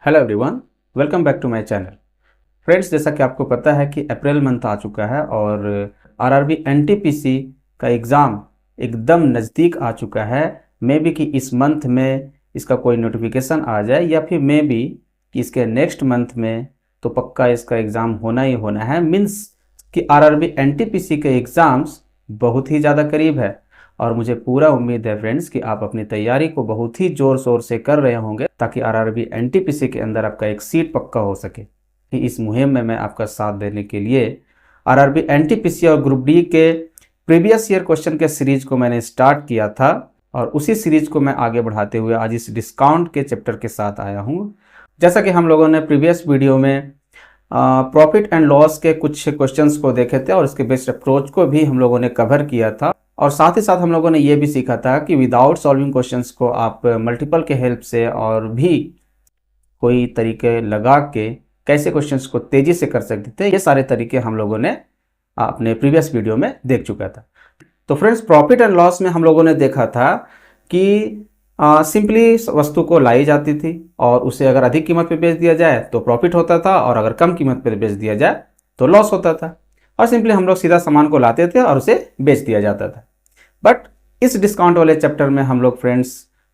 Hello everyone, welcome back to my channel. Friends, जैसा कि आपको पता है कि अप्रैल मंथ आ चुका है और आरआरबी एनटीपीसी का एग्ज़ाम एकदम नज़दीक आ चुका है। मे बी कि इस मंथ में इसका कोई नोटिफिकेशन आ जाए या फिर मे बी कि इसके नेक्स्ट मंथ में तो पक्का इसका एग्ज़ाम होना ही होना है। मीन्स कि आरआरबी एनटीपीसी के एग्ज़ाम्स बहुत ही ज़्यादा करीब है और मुझे पूरा उम्मीद है फ्रेंड्स कि आप अपनी तैयारी को बहुत ही ज़ोर शोर से कर रहे होंगे ताकि आरआरबी एनटीपीसी के अंदर आपका एक सीट पक्का हो सके। इस मुहिम में मैं आपका साथ देने के लिए आरआरबी एनटीपीसी और ग्रुप डी के प्रीवियस ईयर क्वेश्चन के सीरीज को मैंने स्टार्ट किया था और उसी सीरीज को मैं आगे बढ़ाते हुए आज इस डिस्काउंट के चैप्टर के साथ आया हूँ। जैसा कि हम लोगों ने प्रीवियस वीडियो में प्रॉफिट एंड लॉस के कुछ क्वेश्चंस को देखे थे और उसके बेस्ट अप्रोच को भी हम लोगों ने कवर किया था और साथ ही साथ हम लोगों ने ये भी सीखा था कि विदाउट सॉल्विंग क्वेश्चंस को आप मल्टीपल के हेल्प से और भी कोई तरीके लगा के कैसे क्वेश्चंस को तेजी से कर सकते थे। ये सारे तरीके हम लोगों ने अपने प्रीवियस वीडियो में देख चुका था। तो फ्रेंड्स, प्रॉफिट एंड लॉस में हम लोगों ने देखा था कि सिंपली वस्तु को लाई जाती थी और उसे अगर अधिक कीमत पे बेच दिया जाए तो प्रॉफिट होता था और अगर कम कीमत पे बेच दिया जाए तो लॉस होता था। और सिंपली हम लोग सीधा सामान को लाते थे और उसे बेच दिया जाता था। बट इस डिस्काउंट वाले चैप्टर में हम लोग फ्रेंड्स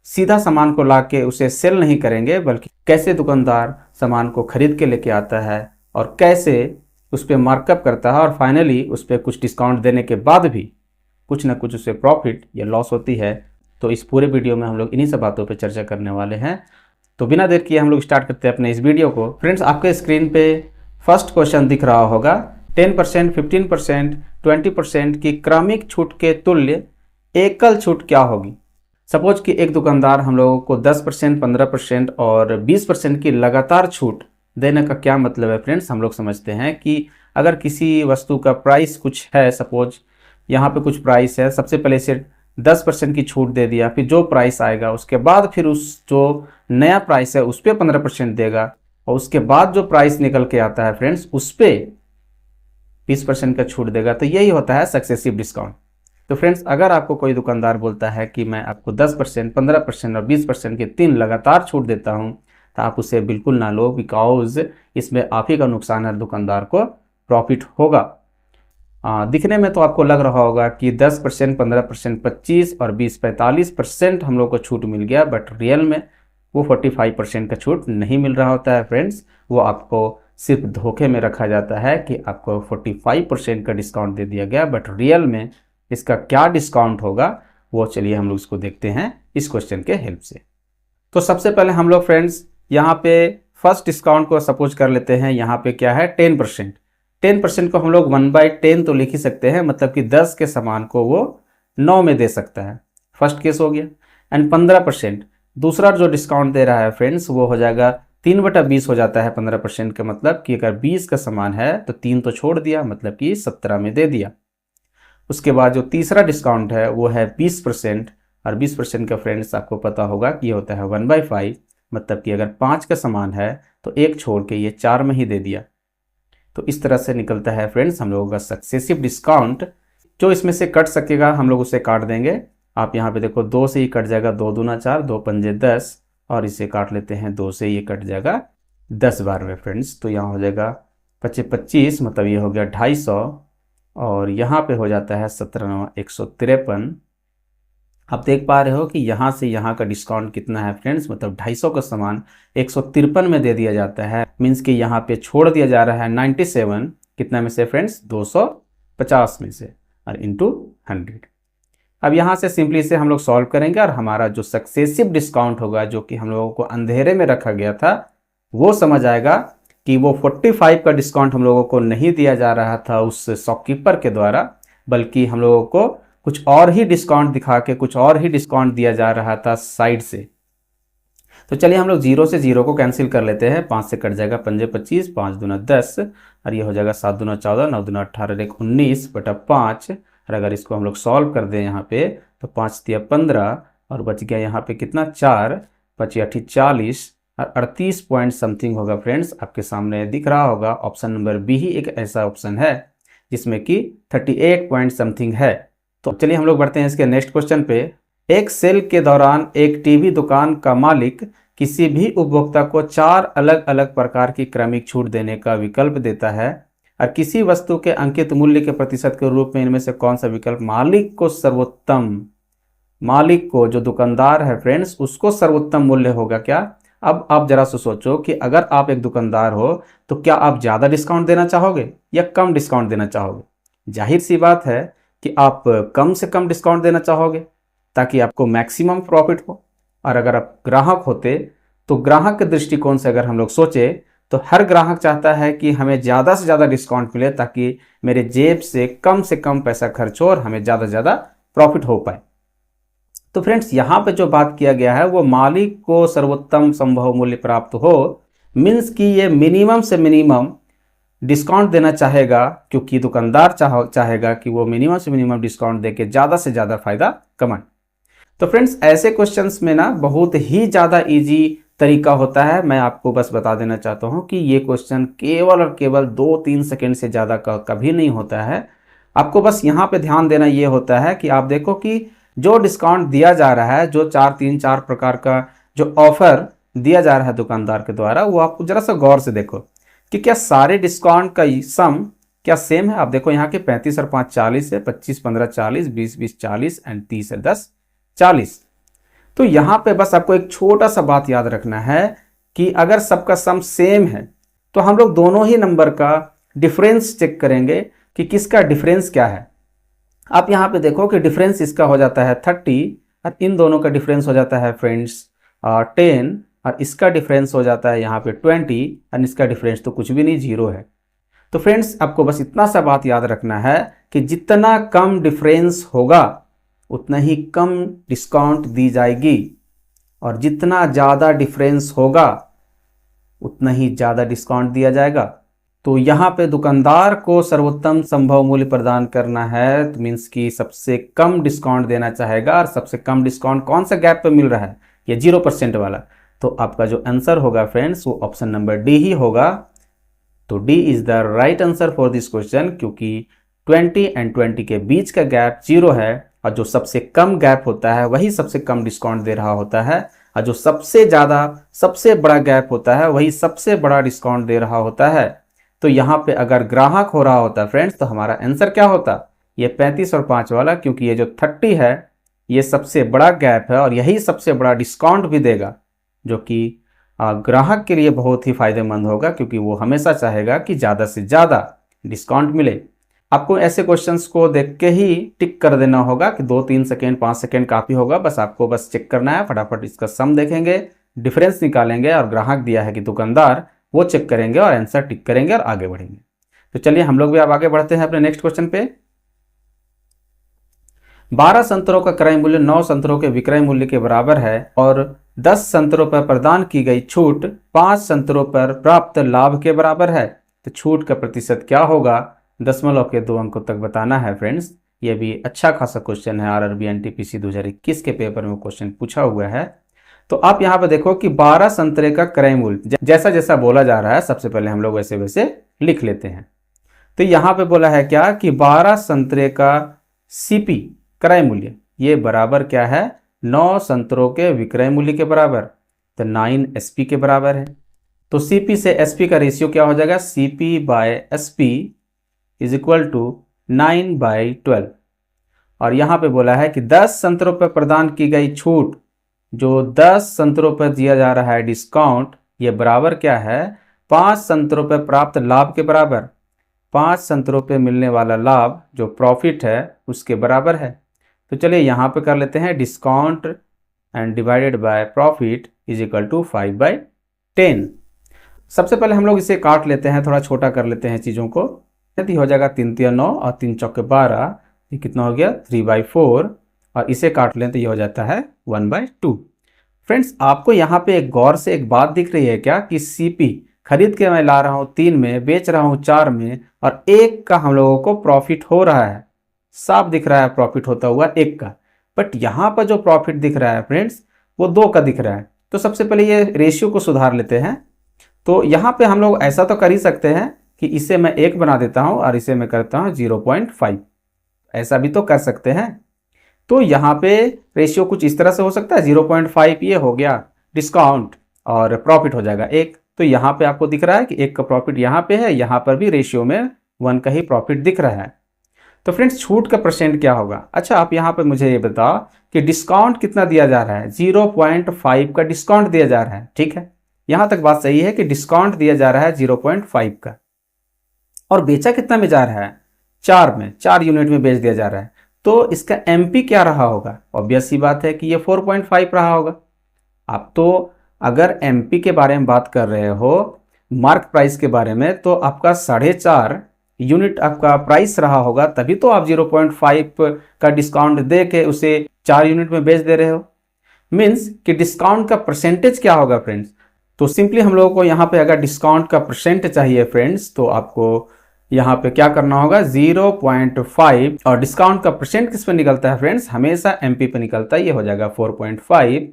सीधा सामान को ला के उसे सेल नहीं करेंगे, बल्कि कैसे दुकानदार सामान को खरीद के लेके आता है और कैसे उस पर मार्कअप करता है और फाइनली उस पर कुछ डिस्काउंट देने के बाद भी कुछ ना कुछ उसे प्रॉफिट या लॉस होती है। तो इस पूरे वीडियो में हम लोग इन्हीं सब बातों पे चर्चा करने वाले हैं। तो बिना देर किए हम लोग स्टार्ट करते हैं अपने इस वीडियो को। फ्रेंड्स, आपके स्क्रीन पे फर्स्ट क्वेश्चन दिख रहा होगा। 10%, 15%, 20% की क्रमिक छूट के तुल्य एकल छूट क्या होगी। सपोज कि एक दुकानदार हम लोगों को 10%, 15% और 20% की लगातार छूट देने का क्या मतलब है। फ्रेंड्स, हम लोग समझते हैं कि अगर किसी वस्तु का प्राइस कुछ है, सपोज यहाँ पे कुछ प्राइस है, सबसे पहले इसे 10% की छूट दे दिया, फिर जो प्राइस आएगा उसके बाद फिर उस जो नया प्राइस है उस पर 15% देगा और उसके बाद जो प्राइस निकल के आता है फ्रेंड्स उस पर 20% का छूट देगा। तो यही होता है सक्सेसिव डिस्काउंट। तो फ्रेंड्स, अगर आपको कोई दुकानदार बोलता है कि मैं आपको 10%, 15% और 20% की 3 लगातार छूट देता हूं, तो आप उसे बिल्कुल ना लो, बिकॉज इसमें आप ही का नुकसान है, दुकानदार को प्रॉफिट होगा। दिखने में तो आपको लग रहा होगा कि 10%, 15%, 25 और 20, 45% हम लोग को छूट मिल गया, बट रियल में वो 45% का छूट नहीं मिल रहा होता है फ्रेंड्स। वो आपको सिर्फ धोखे में रखा जाता है कि आपको 45% का डिस्काउंट दे दिया गया, बट रियल में इसका क्या डिस्काउंट होगा वो चलिए हम लोग इसको देखते हैं इस क्वेश्चन के हेल्प से। तो सबसे पहले हम लोग फ्रेंड्स यहाँ पे फर्स्ट डिस्काउंट को सपोज कर लेते हैं। यहाँ पे क्या है 10%। 10% को हम लोग 1/10 तो लिख ही सकते हैं, मतलब कि 10 के सामान को वो 9 में दे सकता है। फर्स्ट केस हो गया। एंड 15% दूसरा जो डिस्काउंट दे रहा है फ्रेंड्स वो हो जाएगा 3/20 हो जाता है 15% का, मतलब कि अगर 20 का सामान है तो 3 तो छोड़ दिया, मतलब कि 17 में दे दिया। उसके बाद जो तीसरा डिस्काउंट है वो है 20% और 20% का फ्रेंड्स आपको पता होगा कि ये होता है 1/5, मतलब कि अगर 5 का सामान है तो एक छोड़ के ये 4 में ही दे दिया। तो इस तरह से निकलता है फ्रेंड्स हम लोगों का सक्सेसिव डिस्काउंट। जो इसमें से कट सकेगा हम लोग उसे काट देंगे। आप यहाँ पे देखो 2 से ही कट जाएगा, 2 दूना 4, 2 पंजे 10 और इसे काट लेते हैं 2 से, ये कट जाएगा 10 बार में फ्रेंड्स। तो यहाँ हो जाएगा 25, मतलब ये हो गया 250 और यहाँ पे हो जाता है 17, 153। आप देख पा रहे हो कि यहाँ से यहाँ का डिस्काउंट कितना है फ्रेंड्स, मतलब 250 का सामान 153 में दे दिया जाता है। मीन्स कि यहाँ पे छोड़ दिया जा रहा है 97, कितना में से फ्रेंड्स 250 में से और इंटू 100। अब यहाँ से सिंपली से हम लोग सॉल्व करेंगे और हमारा जो सक्सेसिव डिस्काउंट होगा, जो कि हम लोगों को अंधेरे में रखा गया था, वो समझ आएगा कि वो 45 का डिस्काउंट हम लोगों को नहीं दिया जा रहा था उस शॉपकीपर के द्वारा, बल्कि हम लोगों को कुछ और ही डिस्काउंट दिखा के कुछ और ही डिस्काउंट दिया जा रहा था साइड से। तो चलिए हम लोग 0 से 0 को कैंसिल कर लेते हैं। 5 से कट जाएगा पंजे 25, 5 दूना 10 और ये हो जाएगा 7 दूना 14, 9 दूना 18, 1 19/5। और अगर इसको हम लोग सॉल्व कर दें यहाँ पे तो 5 दिया 15 और बच गया यहाँ पे कितना 4, 25 8 40 और 38 पॉइंट समथिंग होगा फ्रेंड्स। आपके सामने दिख रहा होगा ऑप्शन नंबर बी ही एक ऐसा ऑप्शन है जिसमें कि 38 पॉइंट समथिंग है। तो चलिए हम लोग बढ़ते हैं इसके नेक्स्ट क्वेश्चन पे। एक सेल के दौरान एक टीवी दुकान का मालिक किसी भी उपभोक्ता को 4 अलग अलग प्रकार की क्रमिक छूट देने का विकल्प देता है और किसी वस्तु के अंकित मूल्य के प्रतिशत के रूप में इनमें से कौन सा विकल्प मालिक को सर्वोत्तम, मालिक को जो दुकानदार है फ्रेंड्स उसको सर्वोत्तम मूल्य होगा क्या। अब आप जरा से सोचो कि अगर आप एक दुकानदार हो तो क्या आप ज़्यादा डिस्काउंट देना चाहोगे या कम डिस्काउंट देना चाहोगे। जाहिर सी बात है कि आप कम से कम डिस्काउंट देना चाहोगे ताकि आपको मैक्सिमम प्रॉफिट हो। और अगर आप ग्राहक होते तो ग्राहक के दृष्टिकोण से अगर हम लोग सोचे तो हर ग्राहक चाहता है कि हमें ज़्यादा से ज़्यादा डिस्काउंट मिले ताकि मेरे जेब से कम पैसा खर्च हो और हमें ज़्यादा से ज़्यादा प्रॉफिट हो पाए। तो फ्रेंड्स यहाँ पे जो बात किया गया है वो मालिक को सर्वोत्तम संभव मूल्य प्राप्त हो, मीन्स कि ये मिनिमम से मिनिमम डिस्काउंट देना चाहेगा क्योंकि दुकानदार चाहेगा कि वो मिनिमम से मिनिमम डिस्काउंट देके ज़्यादा से ज़्यादा फायदा कमाए। तो फ्रेंड्स ऐसे क्वेश्चंस में ना बहुत ही ज़्यादा इजी तरीका होता है। मैं आपको बस बता देना चाहता हूँ कि ये क्वेश्चन केवल और केवल 2-3 सेकेंड से ज़्यादा का कभी नहीं होता है। आपको बस यहाँ पे ध्यान देना ये होता है कि आप देखो कि जो डिस्काउंट दिया जा रहा है, जो 4 प्रकार का जो ऑफर दिया जा रहा है दुकानदार के द्वारा, वो आपको जरा सा गौर से देखो कि क्या सारे डिस्काउंट का सम क्या सेम है। आप देखो यहाँ के 35 और 5 40 है, 25 15 40, 20 20 40 एंड 30 है 10 40। तो यहाँ पे बस आपको एक छोटा सा बात याद रखना है कि अगर सबका सम सेम है तो हम लोग दोनों ही नंबर का डिफरेंस चेक करेंगे कि किसका डिफरेंस क्या है। आप यहाँ पे देखो कि डिफरेंस इसका हो जाता है 30 और इन दोनों का डिफरेंस हो जाता है फ्रेंड्स 10 और इसका डिफरेंस हो जाता है यहाँ पे 20 और इसका डिफरेंस तो कुछ भी नहीं, 0 है। तो फ्रेंड्स आपको बस इतना सा बात याद रखना है कि जितना कम डिफरेंस होगा उतना ही कम डिस्काउंट दी जाएगी और जितना ज़्यादा डिफरेंस होगा उतना ही ज़्यादा डिस्काउंट दिया जाएगा। तो यहाँ पे दुकानदार को सर्वोत्तम संभव मूल्य प्रदान करना है, तो मीन्स कि सबसे कम डिस्काउंट देना चाहेगा। और सबसे कम डिस्काउंट कौन सा गैप पे मिल रहा है, ये 0% वाला। तो आपका जो आंसर होगा फ्रेंड्स वो ऑप्शन नंबर डी ही होगा। तो D is the right answer for this question, क्योंकि 20 एंड 20 के बीच का गैप 0 है और जो सबसे कम गैप होता है वही सबसे कम डिस्काउंट दे रहा होता है और जो सबसे ज़्यादा सबसे बड़ा गैप होता है वही सबसे बड़ा डिस्काउंट दे रहा होता है। तो यहाँ पे अगर ग्राहक हो रहा होता फ्रेंड्स तो हमारा आंसर क्या होता, ये 35 और 5 वाला, क्योंकि ये जो 30 है ये सबसे बड़ा गैप है और यही सबसे बड़ा डिस्काउंट भी देगा, जो कि ग्राहक के लिए बहुत ही फायदेमंद होगा क्योंकि वो हमेशा चाहेगा कि ज़्यादा से ज़्यादा डिस्काउंट मिले। आपको ऐसे क्वेश्चंस को देख के ही टिक कर देना होगा कि 2-3 सेकेंड 5 सेकेंड काफ़ी होगा। बस आपको बस चेक करना है, फटाफट इसका सम देखेंगे, डिफरेंस निकालेंगे और ग्राहक दिया है कि दुकानदार, वो चेक करेंगे और आंसर टिक करेंगे और आगे बढ़ेंगे। तो चलिए हम लोग भी अब आगे बढ़ते हैं अपने नेक्स्ट क्वेश्चन पे। 12 संतरों का क्रय मूल्य 9 संतरों के विक्रय मूल्य के बराबर है और 10 संतरों पर प्रदान की गई छूट 5 संतरों पर प्राप्त लाभ के बराबर है। तो छूट का प्रतिशत क्या होगा, दशमलव के 2 अंकों तक बताना है फ्रेंड्स। ये भी अच्छा खासा क्वेश्चन है, आरआरबी एनटीपीसी 2021 के पेपर में क्वेश्चन पूछा हुआ है। तो आप यहाँ पे देखो कि 12 संतरे का क्रय मूल्य जैसा जैसा बोला जा रहा है सबसे पहले हम लोग वैसे वैसे लिख लेते हैं। तो यहाँ पे बोला है क्या कि 12 संतरे का सीपी क्रय मूल्य ये बराबर क्या है, 9 संतरों के विक्रय मूल्य के बराबर, तो 9 एसपी के बराबर है। तो सीपी से एसपी का रेशियो क्या हो जाएगा, CP by SP is equal to 9/12। और यहाँ पे बोला है कि 10 संतरों पर प्रदान की गई छूट, जो 10 संतरों पर दिया जा रहा है डिस्काउंट, ये बराबर क्या है, 5 संतरों पर प्राप्त लाभ के बराबर। 5 संतरों पे मिलने वाला लाभ जो प्रॉफिट है उसके बराबर है। तो चलिए यहाँ पे कर लेते हैं, discount and divided by profit is equal to 5/10। सबसे पहले हम लोग इसे काट लेते हैं, थोड़ा छोटा कर लेते हैं चीज़ों को। यदि हो जाएगा 3 3 9 और 3 चौके 12, ये कितना हो गया 3/4, और इसे काट लें तो ये हो जाता है 1/2। फ्रेंड्स आपको यहाँ पे एक गौर से एक बात दिख रही है क्या कि सीपी खरीद के मैं ला रहा हूँ 3 में, बेच रहा हूँ 4 में, और 1 का हम लोगों को प्रॉफिट हो रहा है, साफ दिख रहा है प्रॉफिट होता हुआ 1 का। बट यहाँ पर जो प्रॉफिट दिख रहा है फ्रेंड्स वो 2 का दिख रहा है। तो सबसे पहले ये रेशियो को सुधार लेते हैं। तो यहाँ पे हम लोग ऐसा तो कर ही सकते हैं कि इसे मैं 1 बना देता हूँ और इसे मैं करता हूँ 0.5, ऐसा भी तो कर सकते हैं। तो यहाँ पे रेशियो कुछ इस तरह से हो सकता है, 0.5 ये हो गया डिस्काउंट और प्रॉफिट हो जाएगा 1। तो यहाँ पे आपको दिख रहा है कि 1 का प्रॉफिट यहाँ पे है, यहाँ पर भी रेशियो में 1 का ही प्रॉफिट दिख रहा है। तो फ्रेंड्स छूट का परसेंट क्या होगा? अच्छा, आप यहाँ पे मुझे ये बताओ कि डिस्काउंट कितना दिया जा रहा है? 0.5 का डिस्काउंट दिया जा रहा है, ठीक है। यहाँ तक बात सही है कि डिस्काउंट दिया जा रहा है 0.5 का, और बेचा कितना में जा रहा है? 4 में, 4 यूनिट में बेच दिया जा रहा है। तो इसका एमपी क्या रहा होगा? ऑब्वियस सी बात है कि ये 4.5 रहा होगा। आप तो अगर एमपी के बारे में बात कर रहे हो, मार्क प्राइस के बारे में, तो आपका 4.5 यूनिट आपका प्राइस रहा होगा, तभी तो आप 0.5 का डिस्काउंट दे के उसे 4 यूनिट में बेच दे रहे हो। मीन्स कि डिस्काउंट का परसेंटेज क्या होगा फ्रेंड्स? तो सिंपली हम लोगों को यहाँ पे अगर डिस्काउंट का परसेंट चाहिए फ्रेंड्स, तो आपको यहाँ पे क्या करना होगा? 0.5, और डिस्काउंट का परसेंट किस पे निकलता है फ्रेंड्स? हमेशा एमपी पे निकलता है। ये हो जाएगा 4.5,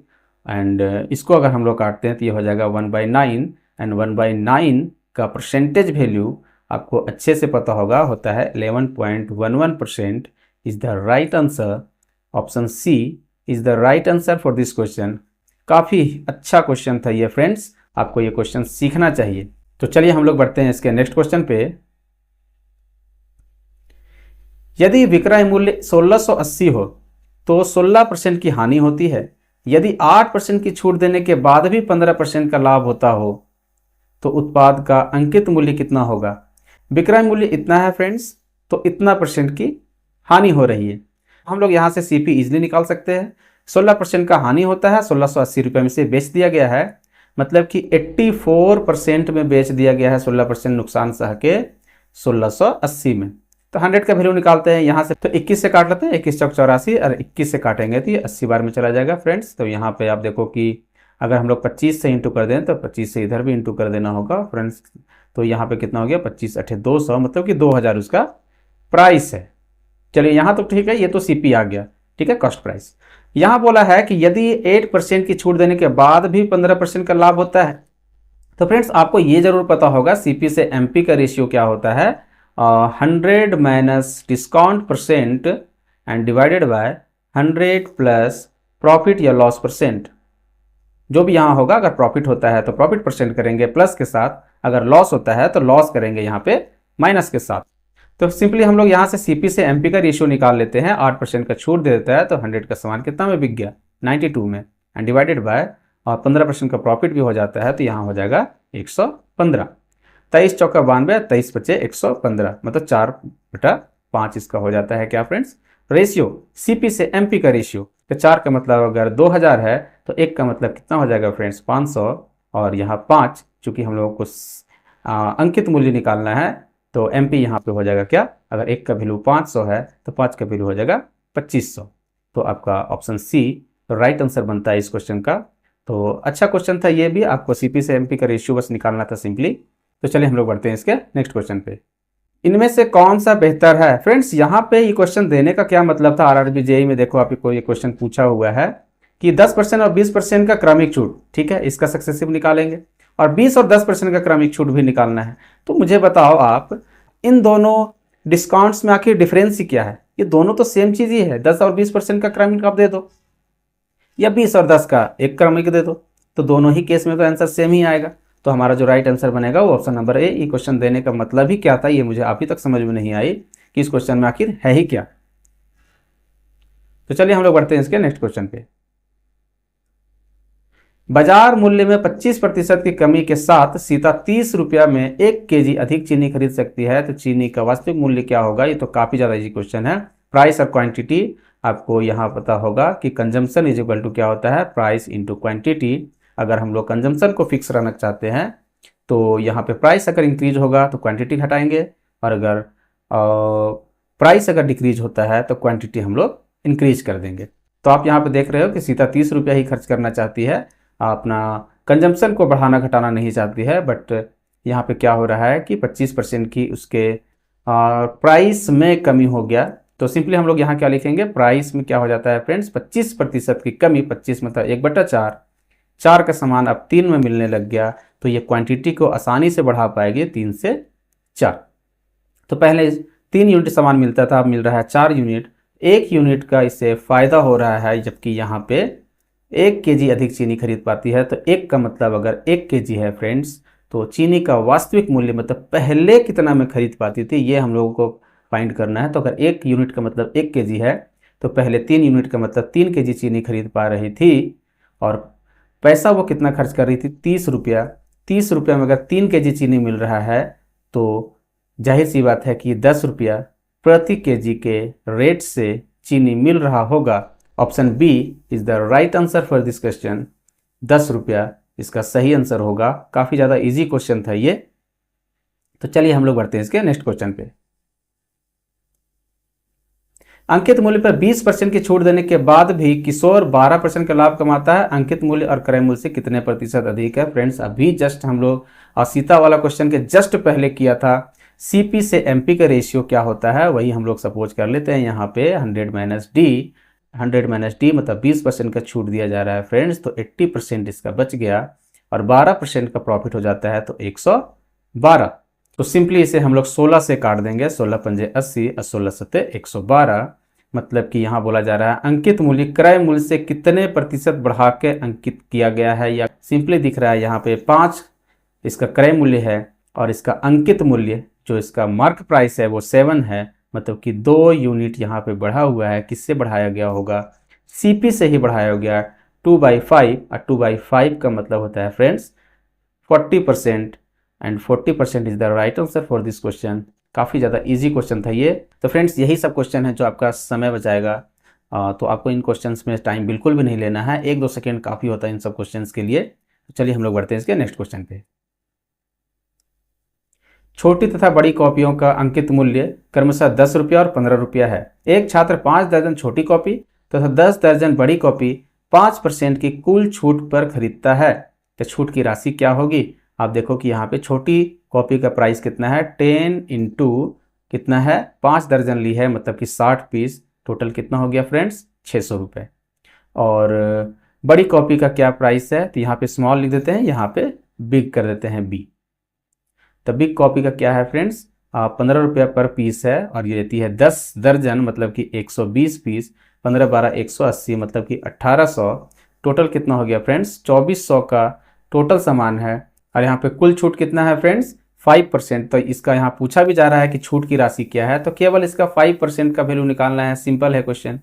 एंड इसको अगर हम लोग काटते हैं तो ये हो जाएगा 1/9, एंड 1/9 का परसेंटेज वैल्यू आपको अच्छे से पता होगा, होता है 11.11%। Is the right answer. Option C is the right answer for this question. काफ़ी अच्छा क्वेश्चन था ये फ्रेंड्स, आपको ये क्वेश्चन सीखना चाहिए। तो चलिए हम लोग बढ़ते हैं इसके नेक्स्ट क्वेश्चन पे। यदि विक्रय मूल्य 1680 हो तो 16% की हानि होती है। यदि 8% की छूट देने के बाद भी 15% का लाभ होता हो तो उत्पाद का अंकित मूल्य कितना होगा? विक्रय मूल्य इतना है फ्रेंड्स, तो इतना परसेंट की हानि हो रही है। हम लोग यहाँ से सीपी इजिली निकाल सकते हैं। 16% का हानि होता है, 1680 रुपये में से बेच दिया गया है, मतलब कि 84% में बेच दिया गया है, 16% नुकसान सह के 1680 में। तो 100 का वैल्यू निकालते हैं यहाँ से, तो 21 से काट लेते हैं, 21 चौक 84, और 21 से काटेंगे तो ये 80 बार में चला जाएगा फ्रेंड्स। तो यहाँ पे आप देखो कि अगर हम लोग 25 से इंटू कर दें तो 25 से इधर भी इंटू कर देना होगा फ्रेंड्स। तो यहाँ पे कितना हो गया? 25 8 200, मतलब कि 2000 उसका प्राइस है। चलिए यहाँ तो ठीक है, ये तो सीपी आ गया, ठीक है, कॉस्ट प्राइस। यहाँ बोला है कि यदि 8% की छूट देने के बाद भी 15% का लाभ होता है, तो फ्रेंड्स आपको ये जरूर पता होगा सीपी से एमपी का रेशियो क्या होता है? 100 minus discount percent and divided by 100 plus profit या लॉस परसेंट। जो भी यहाँ होगा, अगर प्रॉफिट होता है तो प्रॉफिट परसेंट करेंगे प्लस के साथ, अगर लॉस होता है तो लॉस करेंगे यहाँ पे माइनस के साथ। तो सिंपली हम लोग यहाँ से सीपी से एमपी का रेशियो निकाल लेते हैं। 8% का छूट दे देता है तो 100 का सामान कितना में बिक गया? 92 में, एंड डिवाइडेड बाय, और 15% का प्रॉफिट भी हो जाता है तो यहाँ हो जाएगा 115। 23 चौका 92, 23 बचे 115, मतलब 4/5 इसका हो जाता है क्या फ्रेंड्स? रेशियो सीपी से एमपी का रेशियो। तो 4 का मतलब अगर 2000 है तो 1 का मतलब कितना हो जाएगा फ्रेंड्स? 500, और यहाँ 5, चूंकि हम लोगों को अंकित मूल्य निकालना है तो एमपी यहाँ पे हो जाएगा क्या? अगर 1 का वैल्यू 500 है तो 5 का वैल्यू हो जाएगा 2500। तो आपका ऑप्शन सी तो राइट आंसर बनता है इस क्वेश्चन का। तो अच्छा क्वेश्चन था ये भी, आपको सीपी से एमपी का रेशियो बस निकालना था सिंपली। तो चलिए हम लोग बढ़ते हैं इसके नेक्स्ट क्वेश्चन पे। इनमें से कौन सा बेहतर है? फ्रेंड्स यहाँ पे ये क्वेश्चन देने का क्या मतलब था? आरआरबी जेईई में देखो आपको ये क्वेश्चन पूछा हुआ है कि 10% और 20% का क्रमिक छूट, ठीक है, इसका सक्सेसिव निकालेंगे, और 20 और 10% का क्रमिक छूट भी निकालना है। तो मुझे बताओ आप, इन दोनों डिस्काउंट्स में आखिर डिफरेंस ही क्या है? ये दोनों तो सेम चीज ही है। 10 और 20% का क्रमिक आप दे दो, या 20 और 10 का एक क्रमिक दे दो, तो दोनों ही केस में तो आंसर सेम ही आएगा। तो हमारा जो राइट आंसर बनेगा वो ऑप्शन नंबर ए। ये क्वेश्चन देने का मतलब ही क्या था, ये मुझे अभी तक समझ में नहीं आई कि इस क्वेश्चन में आखिर है ही क्या। तो चलिए हम लोग बढ़ते हैं इसके नेक्स्ट क्वेश्चन पे। बाजार मूल्य में 25% की कमी के साथ सीता 30 रुपया में 1 kg अधिक चीनी खरीद सकती है, तो चीनी का वास्तविक मूल्य क्या होगा? ये तो काफी ज्यादा इजी क्वेश्चन है। प्राइस और क्वांटिटी आपको यहाँ पता होगा कि कंजम्पशन इज इक्वल टू क्या होता है? Price into quantity. अगर हम लोग कंजम्पशन को फिक्स रखना चाहते हैं तो यहाँ पे प्राइस अगर इंक्रीज होगा तो क्वांटिटी घटाएंगे, और अगर प्राइस अगर डिक्रीज होता है तो क्वांटिटी हम लोग इंक्रीज कर देंगे। तो आप यहाँ पे देख रहे हो कि सीता 30 रुपया ही खर्च करना चाहती है, अपना कंजम्पशन को बढ़ाना घटाना नहीं चाहती है। बट यहाँ पे क्या हो रहा है कि 25% की उसके प्राइस में कमी हो गया। तो सिंपली हम लोग यहाँ क्या लिखेंगे? प्राइस में क्या हो जाता है फ्रेंड्स? 25% की कमी, 25 मतलब 1/4, 4 का सामान अब 3 में मिलने लग गया, तो ये क्वांटिटी को आसानी से बढ़ा पाएगी 3 से 4। तो पहले 3 यूनिट सामान मिलता था, अब मिल रहा है 4 यूनिट। 1 यूनिट का इससे फायदा हो रहा है, जबकि यहाँ पे 1 केजी अधिक चीनी खरीद पाती है। तो 1 का मतलब अगर 1 केजी है फ्रेंड्स, तो चीनी का वास्तविक मूल्य मतलब पहले कितना में खरीद पाती थी, ये हम लोगों को फाइंड करना है। तो अगर 1 यूनिट का मतलब 1 केजी है, तो पहले 3 यूनिट का मतलब 3 केजी चीनी खरीद पा रही थी। और पैसा वो कितना खर्च कर रही थी, 30 रुपया। 30 रुपया में अगर 3 केजी चीनी मिल रहा है, तो जाहिर सी बात है कि 10 रुपया प्रति केजी के रेट से चीनी मिल रहा होगा। Option B is the right answer for this question. 10 रुपया इसका सही आंसर होगा। काफ़ी ज़्यादा इजी क्वेश्चन था ये। तो चलिए हम लोग बढ़ते हैं इसके नेक्स्ट क्वेश्चन पे। अंकित मूल्य पर 20% की छूट देने के बाद भी किशोर 12% का लाभ कमाता है। अंकित मूल्य और क्रय मूल्य से कितने प्रतिशत अधिक है? फ्रेंड्स अभी जस्ट हम लोग सीता वाला क्वेश्चन के जस्ट पहले किया था। सीपी से एमपी का रेशियो क्या होता है, वही हम लोग सपोज कर लेते हैं। यहाँ पे 100 माइनस डी मतलब 20% का छूट दिया जा रहा है फ्रेंड्स, तो 80% इसका बच गया और 12% का प्रॉफिट हो जाता है, तो 112। तो सिंपली इसे हम लोग 16 से काट देंगे। 16 पंजे 80 और 16 सत्ते 112। मतलब कि यहाँ बोला जा रहा है अंकित मूल्य क्रय मूल्य से कितने प्रतिशत बढ़ा के अंकित किया गया है, या सिंपली दिख रहा है यहाँ पे 5 इसका क्रय मूल्य है और इसका अंकित मूल्य जो इसका मार्क प्राइस है वो 7 है। मतलब कि 2 यूनिट यहाँ पे बढ़ा हुआ है। किससे बढ़ाया गया होगा? सीपी से ही बढ़ाया गया 2/5। और 2/5 का मतलब होता है friends 40%, and 40% is the right answer for this question. काफ़ी ज़्यादा इजी क्वेश्चन था ये। तो फ्रेंड्स यही सब क्वेश्चन है जो आपका समय बचाएगा। तो आपको इन क्वेश्चंस में टाइम बिल्कुल भी नहीं लेना है, 1-2 सेकेंड काफ़ी होता है इन सब क्वेश्चंस के लिए। तो चलिए हम लोग बढ़ते हैं इसके नेक्स्ट क्वेश्चन पे। छोटी तथा बड़ी कॉपियों का अंकित मूल्य क्रमशः 10 रुपया और 15 रुपया है। एक छात्र 5 दर्जन छोटी कॉपी तथा 10 दर्जन बड़ी कॉपी 5% की कुल छूट पर खरीदता है, तो छूट की राशि क्या होगी? आप देखो कि यहाँ पे छोटी कॉपी का प्राइस कितना है, 10 इंटू कितना है, 5 दर्जन ली है मतलब कि 60 पीस, टोटल कितना हो गया फ्रेंड्स 600 रुपये। और बड़ी कॉपी का क्या प्राइस है, तो यहाँ पे स्मॉल लिख देते हैं, यहाँ पे बिग कर देते हैं बी। तो बिग कॉपी का क्या है फ्रेंड्स 15 रुपया पर पीस है, और ये रहती है 10 दर्जन मतलब कि 120 पीस। 15 12 180 मतलब कि 1800। टोटल कितना हो गया फ्रेंड्स 2400 का टोटल सामान है। और यहाँ पे कुल छूट कितना है फ्रेंड्स 5%। तो इसका यहाँ पूछा भी जा रहा है कि छूट की राशि क्या है, तो केवल इसका 5% का वैल्यू निकालना है। सिंपल है क्वेश्चन।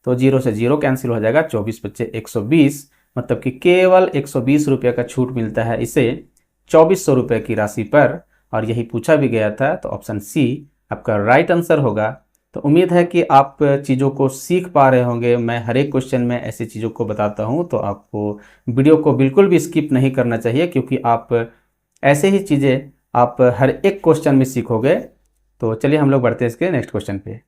तो 0 से 0 कैंसिल हो जाएगा, 24 बच्चे 120 मतलब कि केवल 120 रुपये का छूट मिलता है इसे 2400 रुपये की राशि पर, और यही पूछा भी गया था। तो ऑप्शन सी आपका राइट आंसर होगा। तो उम्मीद है कि आप चीज़ों को सीख पा रहे होंगे। मैं हर एक क्वेश्चन में ऐसी चीज़ों को बताता हूं, तो आपको वीडियो को बिल्कुल भी स्किप नहीं करना चाहिए, क्योंकि आप ऐसे ही चीज़ें आप हर एक क्वेश्चन में सीखोगे। तो चलिए हम लोग बढ़ते हैं इसके नेक्स्ट क्वेश्चन पे।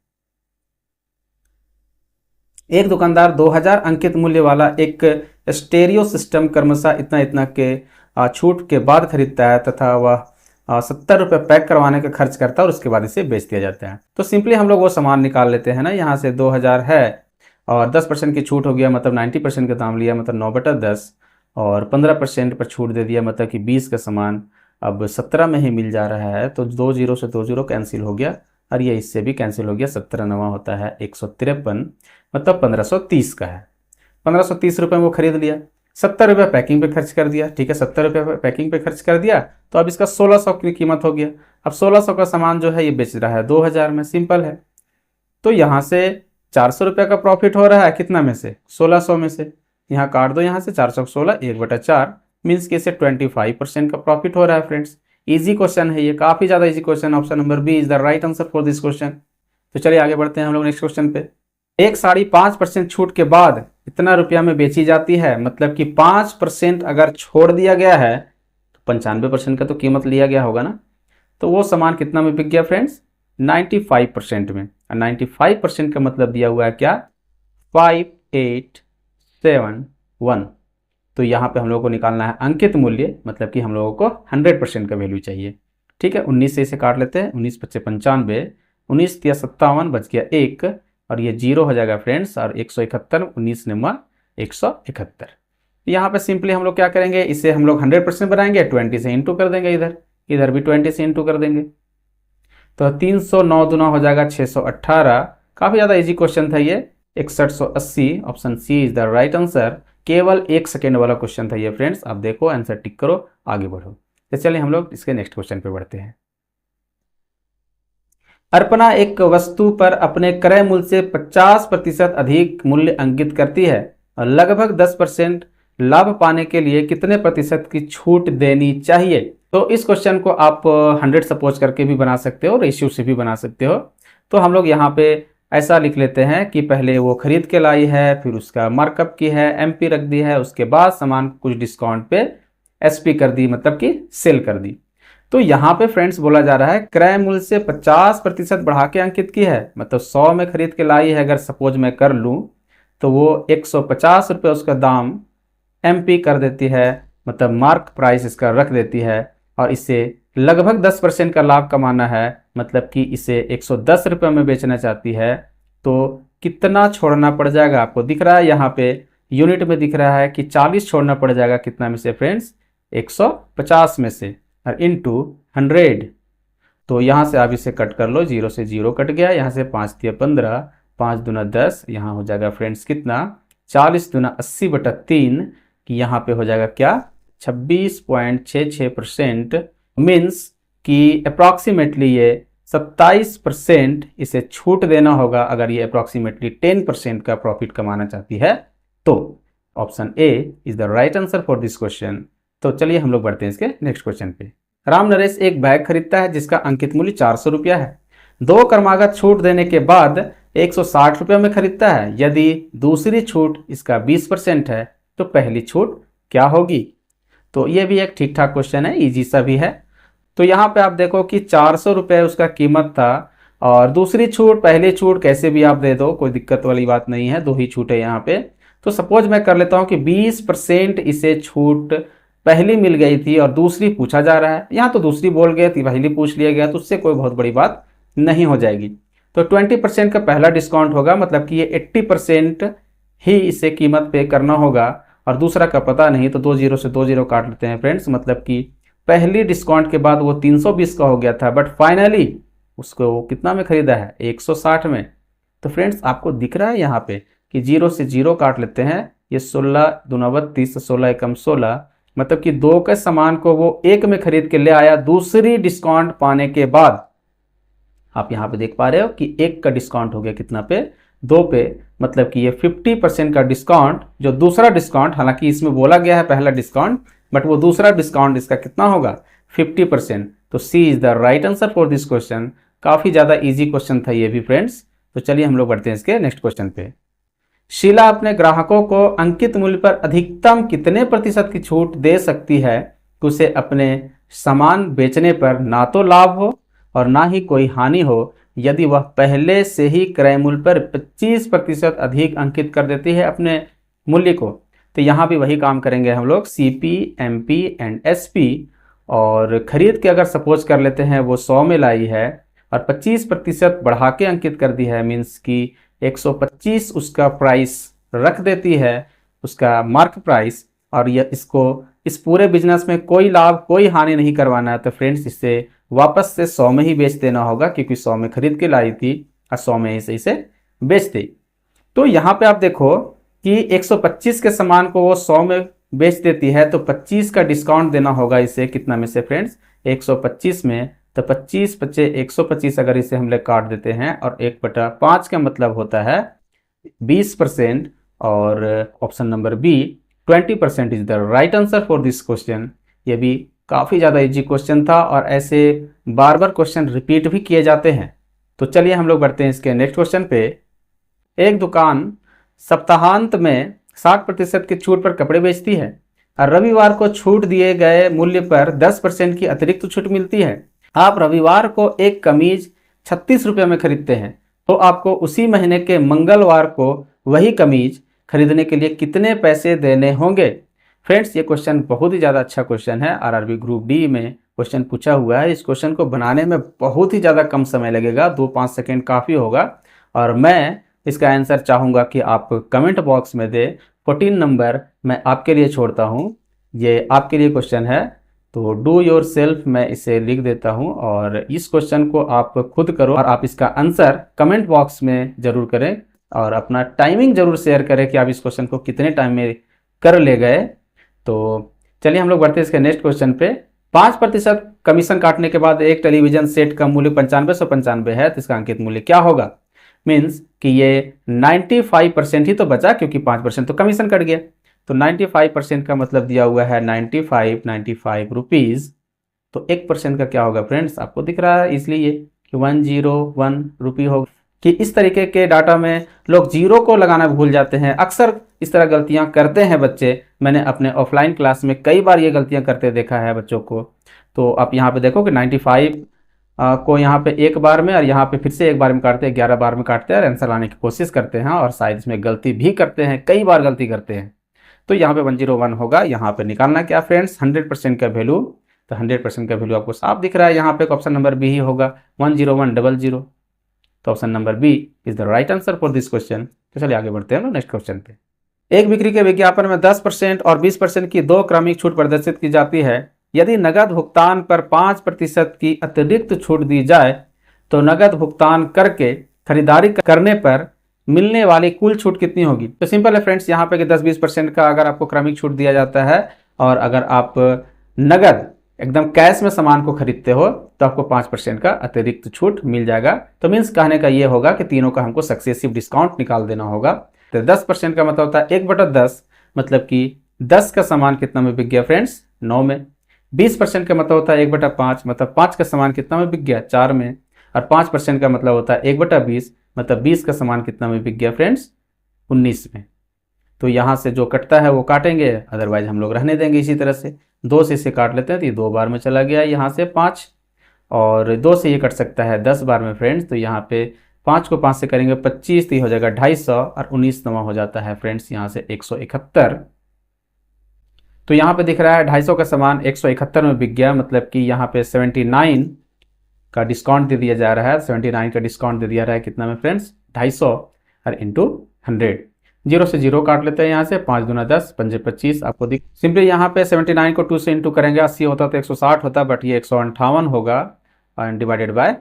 एक दुकानदार 2000 अंकित मूल्य वाला एक स्टेरियो सिस्टम क्रमशः इतना इतना के छूट के बाद खरीदता है, तथा वह 70 रुपये पैक करवाने का खर्च करता है, और उसके बाद इसे बेच दिया जाता है। तो सिंपली हम लोग वो सामान निकाल लेते हैं ना। यहाँ से 2000 है और 10% की छूट हो गया, मतलब 90% का दाम लिया, मतलब 9/10, और 15% पर छूट दे दिया, मतलब कि 20 का सामान अब 17 में ही मिल जा रहा है। तो 2 0 से 2 0 कैंसिल हो गया, और ये इससे भी कैंसिल हो गया। 17 9 होता है 153, मतलब 1530 का है। 1530 रुपये में वो खरीद लिया। 70 रुपये पैकिंग पे खर्च कर दिया। ठीक है, 70 रुपये पैकिंग पे खर्च कर दिया, तो अब इसका 1600 की कीमत हो गया। अब 1600 का सामान जो है ये बेच रहा है 2000 में। सिंपल है। तो यहाँ से 400 रुपये का प्रॉफिट हो रहा है, कितना में से 1600 में से। यहाँ काट दो, यहाँ से 416 1/4 मीन्स कि इसे 25% का प्रॉफिट हो रहा है फ्रेंड्स। इजी क्वेश्चन है ये, काफ़ी ज़्यादा easy question. Option number B is the right answer for this question. तो चलिए आगे बढ़ते हैं हम लोग नेक्स्ट क्वेश्चन पे। एक साड़ी 5% छूट के बाद इतना रुपया में बेची जाती है, मतलब कि 5% अगर छोड़ दिया गया है तो 95% का तो कीमत लिया गया होगा ना। तो वो सामान कितना में बिक गया फ्रेंड्स 95% में। 95% का मतलब दिया हुआ है क्या 5871। तो यहाँ पे हम लोगों को निकालना है अंकित मूल्य, मतलब कि हम लोगों को 100% का वैल्यू चाहिए। ठीक है, 19 से इसे काट लेते हैं। 19 × 5 = 95, 19 × 57 बच गया 1, और ये 0 हो जाएगा फ्रेंड्स, और 171, 19 9 171। यहाँ पे सिंपली हम लोग क्या करेंगे, इसे हम लोग 100% बनाएंगे, 20 से इंटू कर देंगे। इधर भी 20 से इंटू कर देंगे, तो 309 दूना हो जाएगा 618। काफ़ी ज़्यादा इजी क्वेश्चन था ये। 6180, option C is the right answer. केवल 1 सेकेंड वाला क्वेश्चन था ये फ्रेंड्स। आप देखो, आंसर टिक करो, आगे बढ़ो। तो चलिए हम लोग इसके नेक्स्ट क्वेश्चन पे बढ़ते हैं। अर्पणा एक वस्तु पर अपने क्रय मूल्य से 50% अधिक मूल्य अंकित करती है और लगभग 10% लाभ पाने के लिए कितने प्रतिशत की छूट देनी चाहिए। तो इस क्वेश्चन को आप 100 सपोज करके भी बना सकते हो, रेशियो से भी बना सकते हो। तो हम लोग यहाँ पे ऐसा लिख लेते हैं कि पहले वो खरीद के लाई है, फिर उसका मार्कअप की है, एमपी रख दी है, उसके बाद सामान कुछ डिस्काउंट पे एसपी कर दी, मतलब कि सेल कर दी। तो यहाँ पे फ्रेंड्स बोला जा रहा है क्रय मूल्य से 50% बढ़ा के अंकित की है, मतलब 100 में खरीद के लाई है, अगर सपोज मैं कर लूँ तो वो 150 रुपये उसका दाम एमपी कर देती है, मतलब मार्क प्राइस इसका रख देती है, और इसे लगभग 10% का लाभ कमाना है, मतलब कि इसे 110 रुपये में बेचना चाहती है। तो कितना छोड़ना पड़ जाएगा, आपको दिख रहा है यहाँ पे यूनिट में दिख रहा है कि 40 छोड़ना पड़ जाएगा, कितना में से फ्रेंड्स, 150 में से, और इंटू 100। तो यहाँ से आप इसे कट कर लो, 0 से 0 कट गया, यहाँ से 5 दिया 15, 5 दूना 10, यहाँ हो जाएगा फ्रेंड्स कितना, 40 दूना 80/3, कि यहाँ पे हो जाएगा क्या, 26.66%। मीन्स कि अप्रॉक्सीमेटली ये 27% इसे छूट देना होगा अगर ये अप्रॉक्सीमेटली 10% का प्रॉफिट कमाना चाहती है। तो option A is the right answer for this question. तो चलिए हम लोग बढ़ते हैं इसके नेक्स्ट क्वेश्चन पे। राम नरेश एक बैग खरीदता है जिसका अंकित मूल्य 400 रुपया है। 2 क्रमागत छूट देने के बाद 160 रुपये में खरीदता है। यदि दूसरी छूट इसका 20% है तो पहली छूट क्या होगी। तो ये भी एक ठीक ठाक क्वेश्चन है, इजी सा भी है। तो यहाँ पे आप देखो कि 400 रुपये उसका कीमत था, और दूसरी छूट पहली छूट कैसे भी आप दे दो, कोई दिक्कत वाली बात नहीं है, 2 ही छूट है यहाँ पे। तो सपोज मैं कर लेता हूँ कि 20% इसे छूट पहली मिल गई थी और दूसरी पूछा जा रहा है। यहाँ तो दूसरी बोल गए थी, पहली पूछ लिया गया, तो उससे कोई बहुत बड़ी बात नहीं हो जाएगी। तो 20% का पहला डिस्काउंट होगा, मतलब कि ये 80% ही इसे कीमत पे करना होगा, और दूसरा का पता नहीं, तो 2 0 से 2 0 काट लेते हैं फ्रेंड्स। मतलब कि पहली डिस्काउंट के बाद वो 320 का हो गया था, बट फाइनली उसको कितना में खरीदा है, 160 में। तो फ्रेंड्स आपको दिख रहा है यहाँ पे कि 0 से 0 काट लेते हैं, ये 16 दूना 32, 16 एकम 16, मतलब कि 2 के सामान को वो 1 में खरीद के ले आया दूसरी डिस्काउंट पाने के बाद। आप यहाँ पे देख पा रहे हो कि 1 का डिस्काउंट हो गया कितना पे, 2 पे, मतलब कि ये 50% का डिस्काउंट, जो दूसरा डिस्काउंट, हालांकि इसमें बोला गया है पहला डिस्काउंट, बट वो दूसरा डिस्काउंट इसका कितना होगा, 50%। तो C is the right answer for this question. काफी ज्यादा इजी क्वेश्चन था ये भी फ्रेंड्स। तो चलिए हम लोग बढ़ते हैं इसके नेक्स्ट क्वेश्चन पे। शीला अपने ग्राहकों को अंकित मूल्य पर अधिकतम कितने प्रतिशत की छूट दे सकती है कि उसे अपने सामान बेचने पर ना तो लाभ हो और ना ही कोई हानि हो, यदि वह पहले से ही क्रय मूल्य पर 25% अधिक अंकित कर देती है अपने मूल्य को। तो यहाँ भी वही काम करेंगे हम लोग, सीपी, एमपी एंड एसपी, और खरीद के अगर सपोज कर लेते हैं वो 100 में लाई है और 25% बढ़ा के अंकित कर दी है, मीन्स कि 125 उसका प्राइस रख देती है, उसका मार्क प्राइस, और ये इसको इस पूरे बिजनेस में कोई लाभ कोई हानि नहीं करवाना है। तो फ्रेंड्स इसे वापस से 100 में ही बेच देना होगा, क्योंकि 100 में खरीद के लाई थी और 100 में ही इसे बेच दी। तो यहाँ पे आप देखो कि 125 के सामान को वो 100 में बेच देती है, तो 25 का डिस्काउंट देना होगा इसे, कितना में से फ्रेंड्स, 125 में। तो 25 बचे 125, अगर इसे हम लोग काट देते हैं, और 1/5 का मतलब होता है 20%, और option number B 20% is the right answer for this question. ये भी काफ़ी ज़्यादा इजी क्वेश्चन था, और ऐसे बार बार क्वेश्चन रिपीट भी किए जाते हैं। तो चलिए हम लोग बढ़ते हैं इसके नेक्स्ट क्वेश्चन पे। एक दुकान सप्ताहांत में 60% की छूट पर कपड़े बेचती है और रविवार को छूट दिए गए मूल्य पर 10% की अतिरिक्त छूट मिलती है। आप रविवार को एक कमीज 36 रुपये में खरीदते हैं, तो आपको उसी महीने के मंगलवार को वही कमीज खरीदने के लिए कितने पैसे देने होंगे। फ्रेंड्स ये क्वेश्चन बहुत ही ज़्यादा अच्छा क्वेश्चन है, आरआरबी ग्रुप डी में क्वेश्चन पूछा हुआ है। इस क्वेश्चन को बनाने में बहुत ही ज़्यादा कम समय लगेगा, 2-5 सेकेंड काफ़ी होगा, और मैं इसका आंसर चाहूँगा कि आप कमेंट बॉक्स में दे। 14 नंबर मैं आपके लिए छोड़ता हूँ, ये आपके लिए क्वेश्चन है, तो डू योर सेल्फ मैं इसे लिख देता हूँ, और इस क्वेश्चन को आप खुद करो, और आप इसका आंसर कमेंट बॉक्स में ज़रूर करें, और अपना टाइमिंग ज़रूर शेयर करें कि आप इस क्वेश्चन को कितने टाइम में कर ले गए। तो चलिए हम लोग बढ़ते हैं इसके नेक्स्ट क्वेश्चन पे। 5% कमीशन काटने के बाद एक टेलीविजन सेट का मूल्य 9595 है, तो इसका अंकित मूल्य क्या होगा? मीन्स कि ये 95% ही तो बचा, क्योंकि 5% तो कमीशन कट गया। तो 95% का मतलब दिया हुआ है 95 रुपीज़। तो 1% का क्या होगा फ्रेंड्स? आपको दिख रहा है इसलिए कि 101 रुपये होगा। कि इस तरीके के डाटा में लोग जीरो को लगाना भूल जाते हैं। अक्सर इस तरह गलतियां करते हैं बच्चे। मैंने अपने ऑफलाइन क्लास में कई बार ये गलतियां करते देखा है बच्चों को। तो आप यहाँ पे देखो कि 95 को यहाँ पे एक बार में और यहाँ पे फिर से एक बार में काटते हैं, 11 बार में काटते हैं और आंसर लाने की कोशिश करते हैं, और शायद इसमें गलती भी करते हैं, कई बार गलती करते हैं। तो यहाँ पे 101 होगा। यहाँ पे निकालना क्या फ्रेंड्स? 100% का वैल्यू। तो 100% का वैल्यू आपको साफ दिख रहा है। यहाँ पे ऑप्शन नंबर बी ही होगा, 10100। तो option number B is the right answer for this question. तो चलिए आगे बढ़ते हैं नेक्स्ट क्वेश्चन पे। एक बिक्री के विज्ञापन में 10% और 20% की दो क्रमिक छूट प्रदर्शित की जाती है। यदि नगद भुगतान पर 5% की अतिरिक्त छूट दी जाए तो नगद भुगतान करके खरीदारी करने पर मिलने वाली कुल छूट कितनी होगी? तो सिंपल है फ्रेंड्स, यहाँ पे कि 10-20% का अगर आपको क्रमिक छूट दिया जाता है और अगर आप नगद एकदम कैश में सामान को खरीदते हो तो आपको 5% का अतिरिक्त छूट मिल जाएगा। तो मीन्स कहने का ये होगा कि तीनों का हमको सक्सेसिव डिस्काउंट निकाल देना होगा। तो 10% का मतलब होता है 1/10, मतलब कि 10 का सामान कितना में बिक गया फ्रेंड्स? 9 में। 20% का मतलब होता है 1/5, मतलब 5 का सामान कितना में बिक गया? 4 में। और 5% का मतलब होता है 1/20, मतलब 20 का सामान कितना में बिक गया फ्रेंड्स? 19 में। तो यहाँ से जो कटता है वो काटेंगे, अदरवाइज हम लोग रहने देंगे इसी तरह से। 2 से इसे काट लेते हैं तो ये 2 बार में चला गया, यहाँ से 5, और 2 से ये कट सकता है 10 बार में फ्रेंड्स। तो यहाँ पे 5 को 5 से करेंगे 25, तो ये हो जाएगा 250, और 19 नवा हो जाता है फ्रेंड्स यहाँ से 171। तो यहाँ पे दिख रहा है 250 का सामान 171 में बिक गया, मतलब कि यहाँ पे 79 का डिस्काउंट दे दिया जा रहा है। 79 का डिस्काउंट दे दिया रहा है कितना में फ्रेंड्स? 250 और इंटू 100। 0 से 0 काट लेते हैं यहाँ से, 5 दूना 10, 5 25 आपको दिख। सिंपली यहाँ पे 79 को 2 से इंटू करेंगे, 80 होता तो 160 होता, बट ये 158 होगा, और डिवाइडेड बाय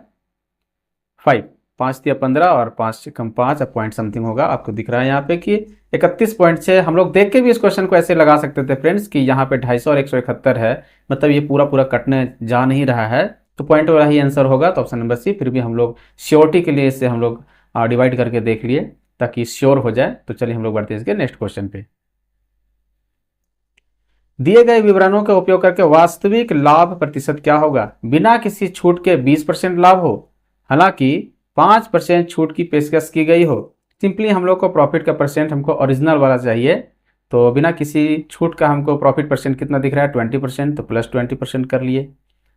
5। 5 दिया 15 और 5 से कम 5, अब पॉइंट समथिंग होगा। आपको दिख रहा है यहाँ पे कि 31.6। हम लोग देख के भी इस क्वेश्चन को ऐसे लगा सकते थे फ्रेंड्स कि यहाँ पे 250 और 171 है, मतलब ये पूरा पूरा कटने जा नहीं रहा है, तो पॉइंट वाला ही आंसर होगा। तो ऑप्शन नंबर सी। फिर भी हम लोग श्योरिटी के लिए इसे हम लोग डिवाइड करके देख लिए ताकि श्योर हो जाए। तो चलिए हम लोग बढ़ते हैं इसके नेक्स्ट क्वेश्चन पे। दिए गए विवरणों का उपयोग करके वास्तविक लाभ प्रतिशत क्या होगा? बिना किसी छूट के 20% लाभ हो, हालांकि 5% छूट की पेशकश की गई हो। सिंपली हम लोग को प्रॉफिट का परसेंट हमको ओरिजिनल वाला चाहिए। तो बिना किसी छूट का हमको प्रॉफिट परसेंट कितना दिख रहा है? 20%, तो प्लस 20% कर लिए।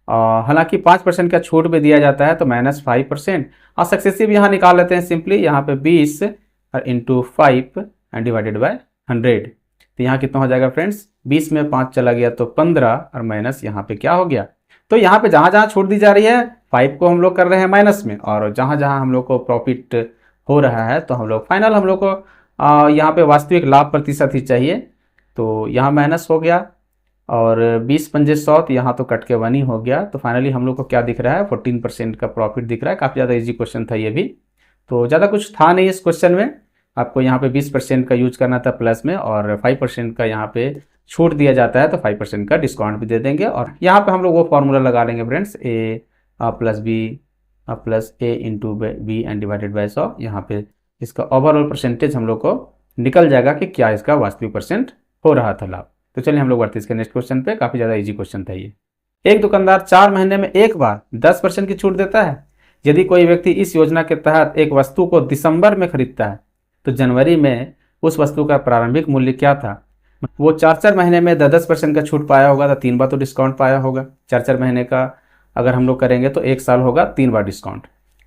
हालांकि 5% का छूट भी दिया जाता है तो -5%। और सक्सेसिव यहाँ निकाल लेते हैं सिंपली, यहाँ पे 20 और इंटू 5 एंड डिवाइडेड बाय 100। तो यहाँ कितना हो जाएगा फ्रेंड्स? 20 में 5 चला गया तो 15, और माइनस यहाँ पे क्या हो गया? तो यहाँ पे जहाँ जहाँ छूट दी जा रही है 5 को हम लोग कर रहे हैं माइनस में, और जहाँ जहाँ हम लोग को प्रॉफिट हो रहा है तो हम लोग फाइनल हम लोग को यहाँ पे वास्तविक लाभ प्रतिशत ही चाहिए। तो यहाँ माइनस हो गया, और 20 पंजे 100, तो यहाँ तो कट के 1 ही हो गया। तो फाइनली हम लोग को क्या दिख रहा है? 14% का प्रॉफिट दिख रहा है। काफ़ी ज़्यादा इजी क्वेश्चन था ये भी, तो ज़्यादा कुछ था नहीं इस क्वेश्चन में। आपको यहाँ पे 20% का यूज करना था प्लस में, और 5% का यहाँ पे छूट दिया जाता है तो 5% का डिस्काउंट भी दे देंगे। और यहाँ पे हम लोग वो फॉर्मूला लगा लेंगे friends, A plus B plus A into B and divided by 100। यहाँ पे इसका ओवरऑल परसेंटेज हम लोग को निकल जाएगा कि क्या इसका वास्तविक परसेंट हो रहा था लाभ। तो चलिए हम लोग बढ़ते हैं इसके नेक्स्ट क्वेश्चन पे। काफ़ी ज़्यादा इजी क्वेश्चन था ये। एक दुकानदार 4 महीने में एक बार 10% की छूट देता है। यदि कोई व्यक्ति इस योजना के तहत एक वस्तु को दिसंबर में खरीदता है तो जनवरी में उस वस्तु का प्रारंभिक मूल्य क्या था? वो 4 महीने में 10% का छूट पाया होगा तो 3 बार तो डिस्काउंट पाया होगा। 4 महीने का अगर हम लोग करेंगे तो 1 साल होगा, 3 बार डिस्काउंट।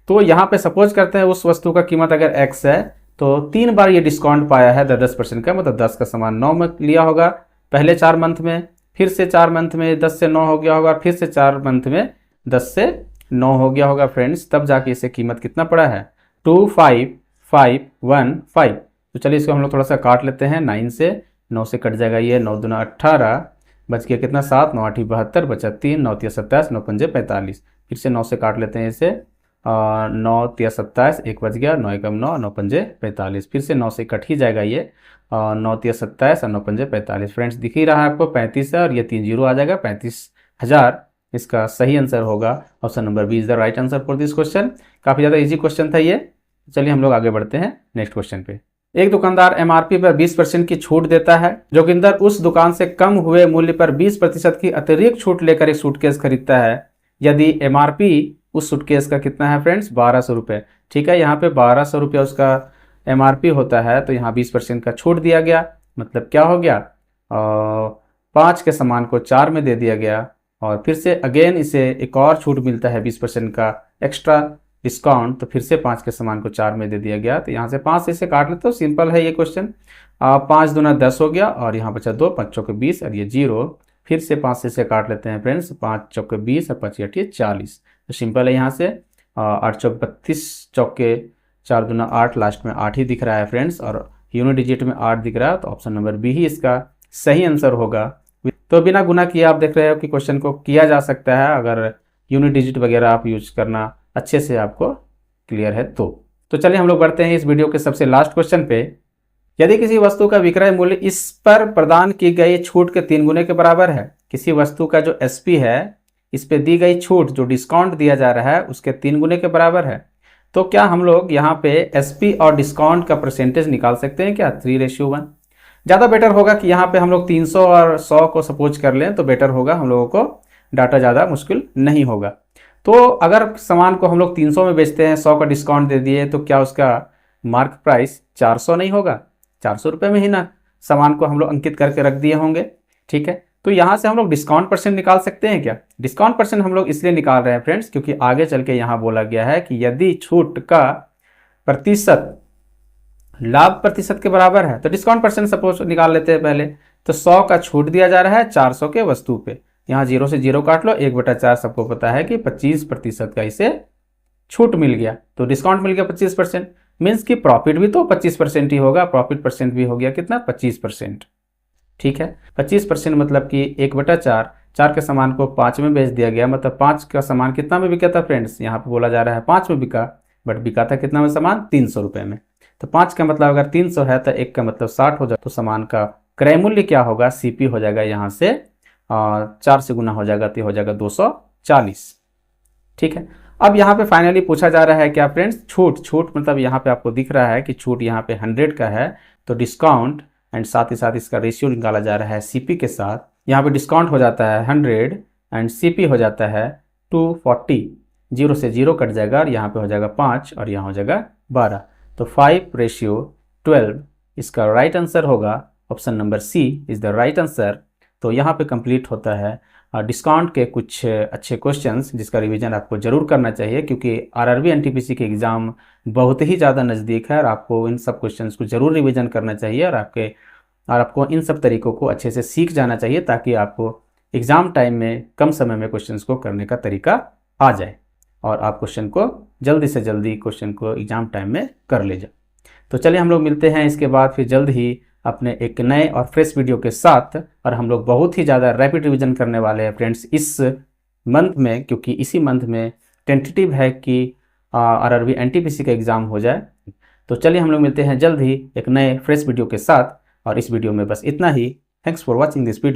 तो यहाँ पे सपोज करते हैं उस वस्तु का कीमत अगर x है तो 3 बार ये डिस्काउंट पाया है 10% का, मतलब 10 का सामान 9 में लिया होगा पहले 4 मंथ में, फिर से 4 मंथ में 10 से 9 हो गया होगा, फिर से 4 मंथ में 10 से 9 हो गया होगा फ्रेंड्स, तब जाके इसे कीमत कितना पड़ा है? 25515। तो चलिए इसको हम लोग थोड़ा सा काट लेते हैं। 9 से 9 से कट जाएगा ये, 9 दूना 18, बच गया कितना? 7, 9 8 72, बचा 3, 9 3 27, 9 5 45। फिर से 9 से काट लेते हैं इसे, 9 तिया 27, 1 बज गया, 9 एकम 9, 9 पंजे 45, फिर से 9 से कट ही जाएगा ये, 9 तिया 27 और 9 पंजे 45। फ्रेंड्स दिख ही रहा है आपको 35 है और ये 3 जीरो आ जाएगा, 35,000 इसका सही आंसर होगा। Option number B is the right answer for this question. काफ़ी ज़्यादा इजी क्वेश्चन था ये। चलिए हम लोग आगे बढ़ते हैं नेक्स्ट क्वेश्चन पे। एक दुकानदार एमआरपी पर 20% की छूट देता है। जोगिंदर उस दुकान से कम हुए मूल्य पर 20% की अतिरिक्त छूट लेकर एक सूटकेस खरीदता है। यदि एमआरपी उस सूटकेस का कितना है फ्रेंड्स? 1200 रुपये। ठीक है, यहाँ पे 1200 रुपया उसका एमआरपी होता है, तो यहाँ 20% का छूट दिया गया। मतलब क्या हो गया? 5 के सामान को 4 में दे दिया गया और फिर से अगेन इसे एक और छूट मिलता है 20% का एक्स्ट्रा डिस्काउंट, तो फिर से 5 के सामान को 4 में दे दिया गया। तो यहाँ से 5 से इसे काट लेते हो, सिंपल है ये क्वेश्चन। 5 दूना 10 हो गया और यहाँ बचा 2, 5 चौके 20 और ये 0। फिर से 5 से इसे काट लेते हैं फ्रेंड्स, 5 चौके 20 और 5 8 40। तो सिंपल है यहाँ से 8 चौक 32, चौके 4 दूना 8, लास्ट में 8 ही दिख रहा है फ्रेंड्स, और यूनिट डिजिट में 8 दिख रहा है, तो ऑप्शन नंबर बी ही इसका सही आंसर होगा। तो बिना गुना किए आप देख रहे हो कि क्वेश्चन को किया जा सकता है, अगर यूनिट डिजिट वगैरह आप यूज करना अच्छे से आपको क्लियर है तो चलिए हम लोग बढ़ते हैं इस वीडियो के सबसे लास्ट क्वेश्चन पे। यदि किसी वस्तु का विक्रय मूल्य इस पर प्रदान की गई छूट के 3 गुने के बराबर है, किसी वस्तु का जो एसपी है इस पे दी गई छूट जो डिस्काउंट दिया जा रहा है उसके 3 गुने के बराबर है, तो क्या हम लोग यहाँ पे एसपी और डिस्काउंट का परसेंटेज निकाल सकते हैं क्या? 3:1। ज़्यादा बेटर होगा कि यहाँ पे हम लोग 300 और 100 को सपोज कर लें तो बेटर होगा, हम लोगों को डाटा ज़्यादा मुश्किल नहीं होगा। तो अगर सामान को हम लोग 300 में बेचते हैं, 100 का डिस्काउंट दे दिए, तो क्या उसका मार्क प्राइस 400 नहीं होगा? 400 रुपये में ही ना सामान को हम लोग अंकित करके रख दिए होंगे। ठीक है, तो यहाँ से हम लोग डिस्काउंट परसेंट निकाल सकते हैं क्या? डिस्काउंट परसेंट हम लोग इसलिए निकाल रहे हैं फ्रेंड्स क्योंकि आगे चल के यहाँ बोला गया है कि यदि छूट का प्रतिशत लाभ प्रतिशत के बराबर है, तो डिस्काउंट परसेंट सपोज निकाल लेते हैं पहले। तो 100 का छूट दिया जा रहा है 400 के वस्तु पे, यहाँ 0 से 0 काट लो, 1/4 सबको पता है कि 25% का इसे छूट मिल गया, तो डिस्काउंट मिल गया 25%, मीन्स कि प्रॉफिट भी तो 25% ही होगा, प्रॉफिट परसेंट भी हो गया कितना? 25%। ठीक है, 25% मतलब कि 1/4, 4 के सामान को 5 में बेच दिया गया, मतलब 5 का सामान कितना में बिका था फ्रेंड्स? यहाँ पे बोला जा रहा है 5 में बिका, बट बिका था कितना में सामान? 300 रुपये में। तो 5 का मतलब अगर 300 है तो 1 का मतलब 60 हो जाए, तो सामान का क्रय मूल्य क्या होगा? सीपी हो जाएगा यहाँ से 4 से गुना हो जाएगा, तो हो जाएगा 240। ठीक है, अब यहाँ पे फाइनली पूछा जा रहा है क्या फ्रेंड्स? छूट मतलब यहाँ पे आपको दिख रहा है कि छूट यहाँ पे 100 का है, तो डिस्काउंट एंड साथ ही साथ इसका रेशियो निकाला जा रहा है सीपी के साथ। यहाँ पे डिस्काउंट हो जाता है 100 एंड सीपी हो जाता है 240, 0 से 0 कट जाएगा और यहाँ पे हो जाएगा 5 और यहाँ हो जाएगा 12, तो 5:12 इसका राइट आंसर होगा। Option number C is the right answer. तो यहाँ पे कंप्लीट होता है डिस्काउंट के कुछ अच्छे क्वेश्चंस जिसका रिवीजन आपको जरूर करना चाहिए, क्योंकि आरआरबी एनटीपीसी के एग्ज़ाम बहुत ही ज़्यादा नज़दीक है और आपको इन सब क्वेश्चंस को जरूर रिवीजन करना चाहिए और आपको इन सब तरीकों को अच्छे से सीख जाना चाहिए, ताकि आपको एग्ज़ाम टाइम में कम समय में क्वेश्चंस को करने का तरीका आ जाए और आप क्वेश्चन को जल्दी से जल्दी क्वेश्चन को एग्ज़ाम टाइम में कर ले जाए। तो चलिए हम लोग मिलते हैं इसके बाद फिर जल्द ही अपने एक नए और फ्रेश वीडियो के साथ, और हम लोग बहुत ही ज़्यादा रैपिड रिवीजन करने वाले हैं फ्रेंड्स इस मंथ में, क्योंकि इसी मंथ में टेंटेटिव है कि आरआरबी एनटीपीसी का एग्ज़ाम हो जाए। तो चलिए हम लोग मिलते हैं जल्द ही एक नए फ्रेश वीडियो के साथ, और इस वीडियो में बस इतना ही। Thanks for watching this video.